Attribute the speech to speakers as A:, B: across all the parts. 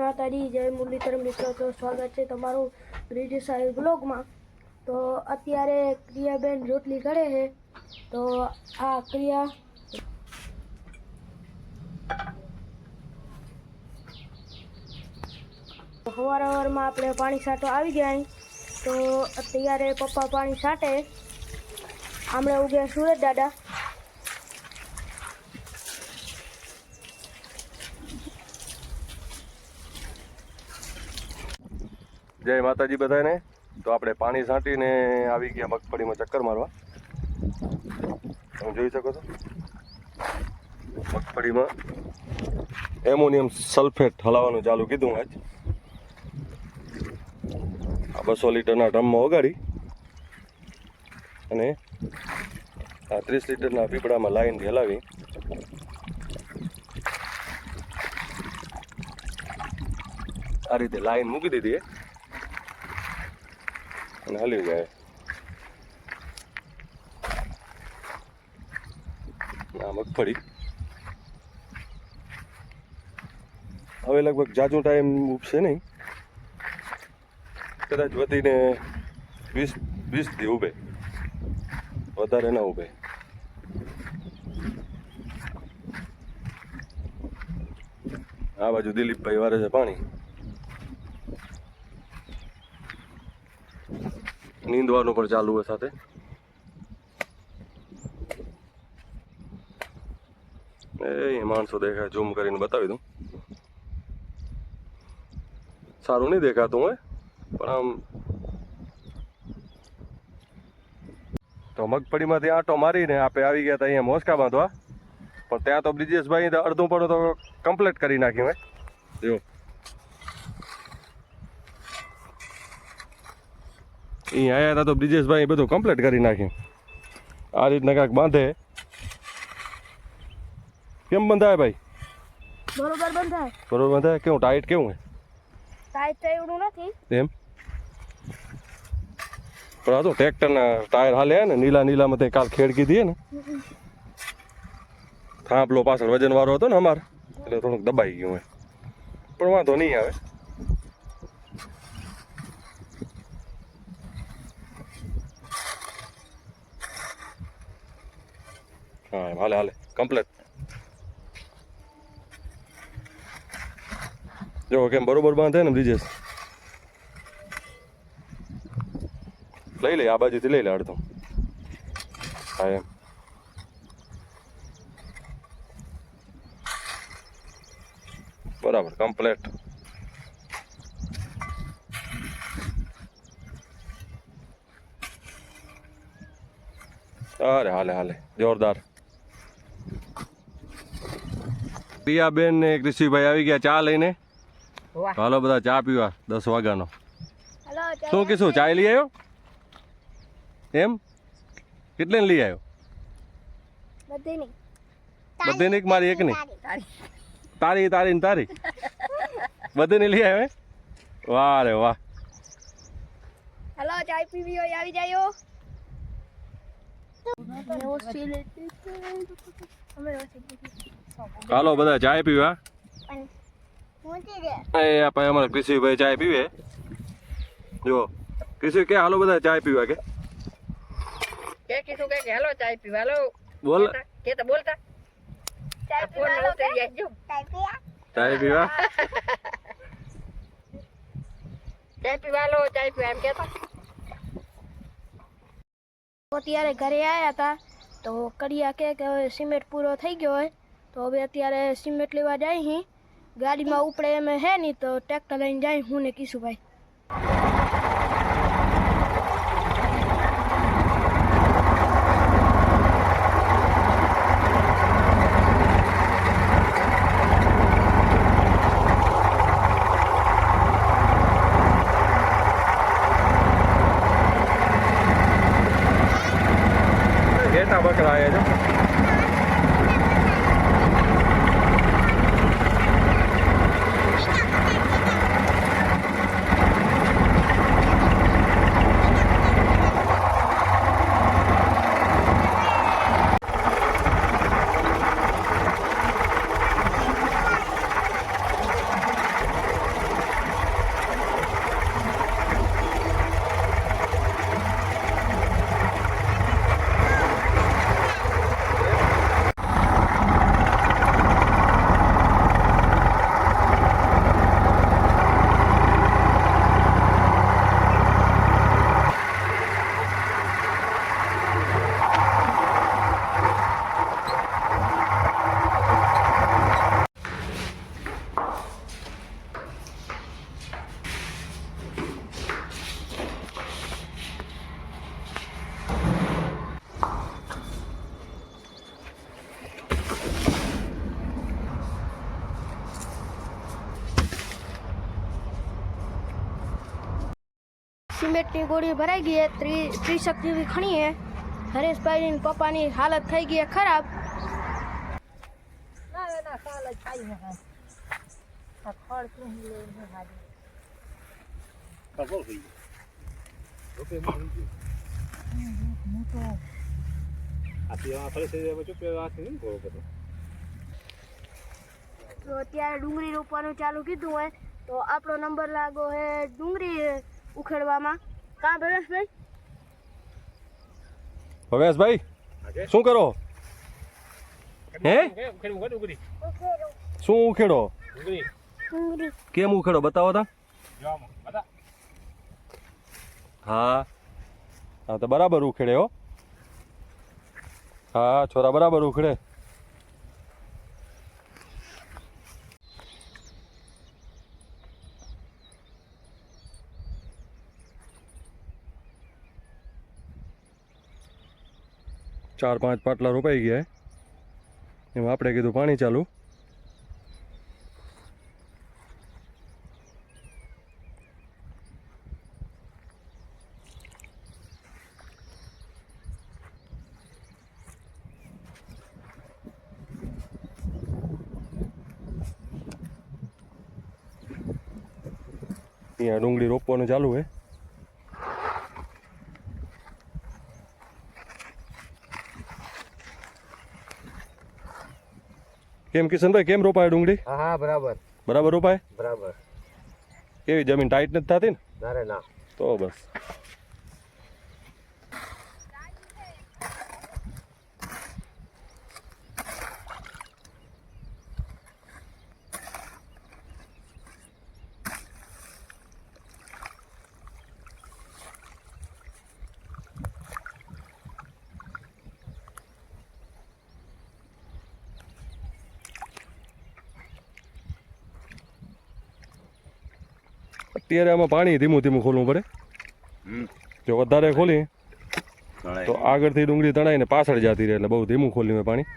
A: માતાજી, જય મુરલીધર મિત્રો. તો સ્વાગત છે તમારું બ્રિટિશ સાહેબ બ્લોગમાં. તો અત્યારે ક્રિયાબેન રોટલી કરે છે. તો આ ક્રિયા સવારમાં આપણે પાણી છાંટો આવી જાય. તો અત્યારે પપ્પા પાણી છાંટે. હમણાં ઉગ્યા સુરત દાદા.
B: જય માતાજી બધાને. તો આપણે પાણી છાંટીને આવી ગયા મગફળીમાં ચક્કર મારવા. તમે જોઈ શકો છો મગફળીમાં એમોનિયમ સલ્ફેટ હલાવવાનું ચાલુ કીધું આજ. આ 200 લીટરના ડ્રમમાં ઓગાળી અને આ 30 લીટરના પીપળામાં લાઈનથી હલાવી આ રીતે લાઈન મૂકી દીધી અને હલી જાય. આ મગફળી હવે લગભગ જાજુ ટાઈમ ઉગશે નહીં, કદાચ વધીને 20 દી ઉભે, વધારે ના ઉભે. આ બાજુ દિલીપભાઈ વારે છે પાણી. નીંદવાનું પણ ચાલુ હોય સાથે. એ માણસો દેખાય, ઝૂમ કરીને બતાવી દઉં. સારું નહીં દેખાતું હોય પણ આમ. તો મગફળીમાંથી આંટો મારીને આપણે આવી ગયા હતા અહીંયા મોસકા બાંધવા. પણ ત્યાં તો બ્રિજેશભાઈ અડધું પણ તો કમ્પ્લીટ કરી નાખ્યું હોય. જો અહીંયા આવ્યા હતા તો બ્રિજેશભાઈ બધું કમ્પ્લીટ કરી નાખ્યું. આ રીતના કાંઈક બાંધે. કેમ બંધાય ભાઈ?
A: બરોબર બંધાય.
B: બરોબર બંધાય. કેવું ટાઈટ કેવું હે?
A: ટાઈટ તો એવું નથી
B: એમ. પણ આ તો ટ્રેક્ટરના ટાયર હાલે ને નીલામાં તે કાલ ખેડ કીધી ને થાંભલો પાછળ વજન વાળો હતો ને અમારે, એટલે થોડુંક દબાઈ ગયું હોય. પણ વાંધો નહીં આવે. હા હાલે હાલે કમ્પ્લેટ. જો કેમ બરોબર બાંધે ને બ્રિજેશ. લઈ લે આ બાજુથી લઈ લે અડધો. હા એમ. બરાબર કમ્પ્લેટ. અરે હાલે હાલે જોરદાર. પ્રિયાબેન ને કૃષિભાઈ આવી ગયા ચા લઈને. હાલો બધા ચા પીવા 10 વાગ્યાનો. શું કીધું ચા લઈ આવ્યો એમ? કેટલે લઈ આવ્યો? બધી ની મારી એક ની? તારી તારી ને તારી બધી ની લઈ આવ્યો? વાહ રે વાહ.
A: હેલો, ચાય પીવી હોય આવી જાયો.
B: હાલો બધા ચાય પીવા. અમારા કૃષિભાઈ ચાય પીવે. જો કૃષિ કે હાલો બધા ચાય પીવા કે
C: કીધું કે હાલો ચાય પીવા. હાલો
B: બોલ
C: કે તો બોલતા
A: ચાય પીવા
C: ચાય પીવા હાલો ચાય પીવા એમ કેતા.
A: અત્યારે ઘરે આવ્યા હતા તો કરિયા કે હવે સિમેન્ટ પૂરો થઈ ગયો હોય તો હવે અત્યારે સિમેન્ટ લેવા જાય. હી ગાડીમાં ઉપડે એમ હે નહીં તો ટ્રેક્ટર લઈને જાય હું ને કિશુભાઈ.
B: ઘેટા બકરા આવ્યા છે.
A: સિમેન્ટની ગોળી ભરાઈ ગઈ છે, 30 જેવી ખણી છે. હરેશભાઈની પપ્પાની હાલત થઈ ગઈ છે ખરાબ.
C: ના સાલ જ ખાઈ ને આ ખડ શું લઈને હાજી
A: તો અત્યારે ડુંગળી રોપવાનું ચાલુ કીધું હોય તો આપણો નંબર લાગો હે ડુંગળી ઉખેડવામાં. કાં ભવેશભાઈ?
B: ભવેશભાઈ શું કરો હે? શું ઉખેડો? કેમ ઉખેડો બતાવો તા. હા હા તો બરાબર ઉખેડે હો. હા છોરા બરાબર ઉખેડે. ચાર પાંચ પાટલા રોપાઈ ગયા એમાં આપણે કીધું પાણી ચાલુ. અહીંયા ડુંગળી રોપવાનું ચાલુ હે. કેમ કિશનભાઈ કેમ રોપાય ડુંગળી?
D: હા બરાબર
B: બરાબર રોપાય?
D: બરાબર.
B: કેવી જમીન ટાઈટ નથી થતી ને?
D: ના રે ના.
B: તો બસ. અત્યારે આમાં પાણી ધીમું ધીમું ખોલવું પડે. જો વધારે ખોલી તો આગળથી ડુંગળી તણાઈ ને પાછળ જતી રહે એટલે બહુ ધીમું ખોલ્યું મેં પાણી.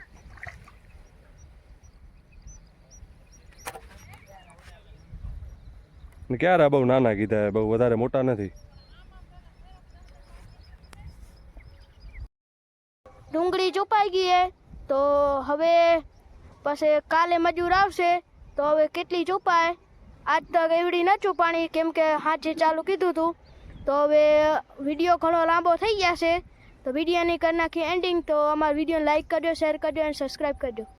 B: ક્યારે બહુ નાના કીધા બહુ વધારે મોટા નથી.
A: ડુંગળી ચોપાઈ ગઈ છે તો હવે પછી કાલે મજૂર આવશે તો હવે કેટલી ચોપાય. આજ તો એવડી ન ચોપાણી કેમ કે હાથે ચાલુ કીધું હતું. તો હવે વિડીયો ઘણો લાંબો થઈ ગયા છે તો વિડીયોની કરી નાખી એન્ડિંગ. તો અમારા વિડીયોને લાઈક કરજો, શેર કરજો અને સબસ્ક્રાઈબ કરજો.